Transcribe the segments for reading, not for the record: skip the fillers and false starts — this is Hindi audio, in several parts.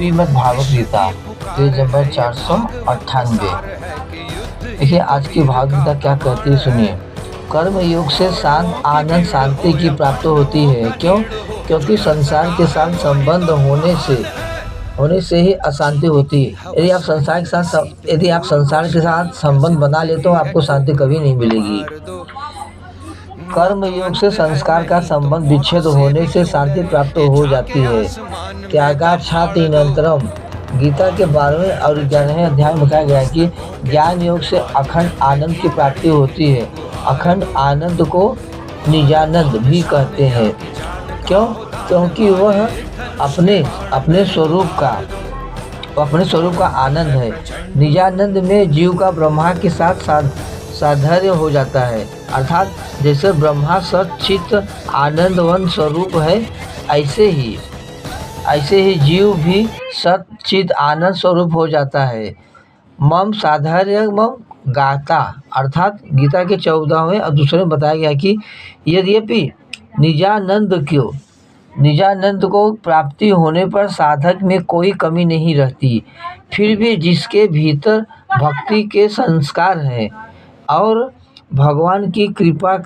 Shrimad Bhagavad Gita page number 498। देखिए आज की भागवत गीता क्या कहती है, सुनिए। कर्म योग से शांत आनंद शांति की प्राप्ति होती है। क्यों? क्योंकि संसार के साथ संबंध होने से ही अशांति होती है। यदि आप संसार के साथ संबंध बना ले तो आपको शांति कभी नहीं मिलेगी। कर्म योग से संस्कार का संबंध विच्छेद होने से शांति प्राप्त हो जाती है। त्यागाच्छादीनंतरम गीता के 12वें और 11वें अध्याय में बताया गया है कि ज्ञान योग से अखंड आनंद की प्राप्ति होती है। अखंड आनंद को निजानंद भी कहते हैं। क्यों? क्योंकि वह अपने स्वरूप का आनंद है। निजानंद में जीव का ब्रह्मा के साथ साधर्य हो जाता है। अर्थात जैसे ब्रह्मा सच्चित आनंदवन स्वरूप है, ऐसे ही जीव भी सच्चित आनंद स्वरूप हो जाता है। मम साधर्य मम गाता, अर्थात गीता के 14वें और दूसरे में बताया गया कि यद्यपि निजानंद को प्राप्ति होने पर साधक में कोई कमी नहीं रहती, फिर भी जिसके भीतर भक्ति के संस्कार हैं और भगवान की कृपा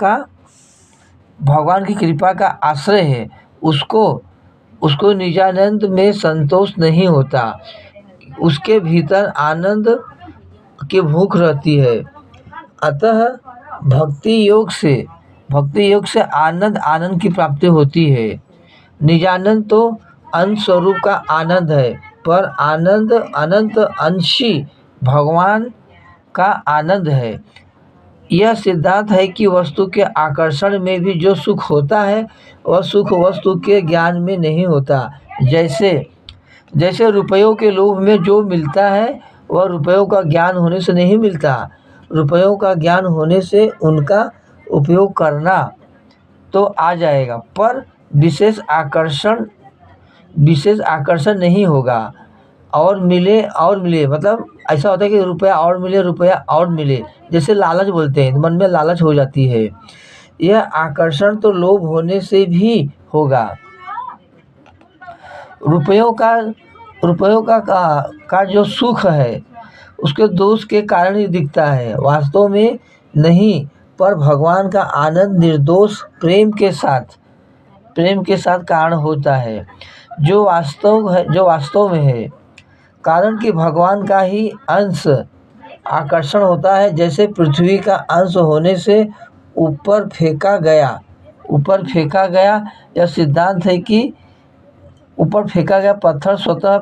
का आश्रय है, उसको निजानंद में संतोष नहीं होता। उसके भीतर आनंद की भूख रहती है। अतः भक्ति योग से आनंद की प्राप्ति होती है। निजानंद तो अंश स्वरूप का आनंद है, पर आनंद अनंत अंशी भगवान का आनंद है। यह सिद्धांत है कि वस्तु के आकर्षण में भी जो सुख होता है वह सुख वस्तु के ज्ञान में नहीं होता। जैसे रुपयों के लोभ में जो मिलता है वह रुपयों का ज्ञान होने से नहीं मिलता। रुपयों का ज्ञान होने से उनका उपयोग करना तो आ जाएगा, पर विशेष आकर्षण नहीं होगा। और मिले मतलब ऐसा होता है कि रुपया और मिले, जैसे लालच बोलते हैं, मन में लालच हो जाती है। यह आकर्षण तो लोभ होने से भी होगा। रुपयों का जो सुख है उसके दोष के कारण ही दिखता है, वास्तव में नहीं। पर भगवान का आनंद निर्दोष प्रेम के साथ कारण होता है, जो वास्तव में है। कारण कि भगवान का ही अंश आकर्षण होता है। जैसे पृथ्वी का अंश होने से ऊपर फेंका गया, यह सिद्धांत है कि ऊपर फेंका गया पत्थर स्वतः